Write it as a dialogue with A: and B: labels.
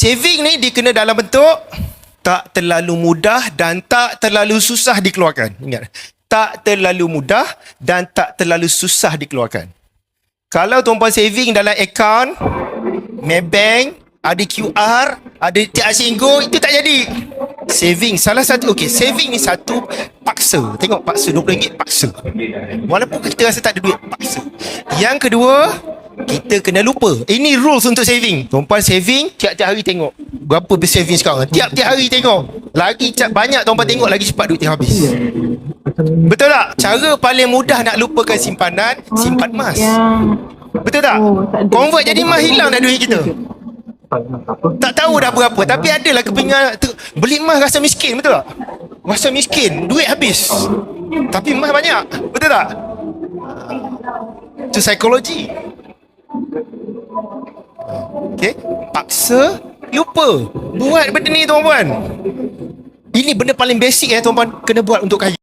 A: Saving ni dia kena dalam bentuk tak terlalu mudah dan tak terlalu susah dikeluarkan. Ingat, tak terlalu mudah dan tak terlalu susah dikeluarkan. Kalau tuan-puan saving dalam akaun Maybank, ada QR, ada tiap Singgo, itu tak jadi. Saving, salah satu, okey, saving ni satu, paksa. Tengok, paksa, RM20 paksa. Walaupun kita rasa tak ada duit, paksa. Yang kedua, kita kena lupa. Ini rules untuk saving. Tuan-puan saving, tiap-tiap hari tengok berapa saving sekarang. Tiap-tiap hari tengok. Lagi banyak tuan-puan tengok, lagi cepat duit dia habis. Betul tak? Cara paling mudah nak lupakan simpanan, simpan emas. Betul tak? Convert jadi emas, hilang dah duit kita. Tak tahu dah berapa, tapi adalah kepingan beli emas rasa miskin, betul tak? Rasa miskin, duit habis. Tapi emas banyak, betul tak? Itu psikologi. Okay, paksa lupa. Buat benda ni tuan-puan. Ini benda paling basic tuan-puan kena buat untuk kaya.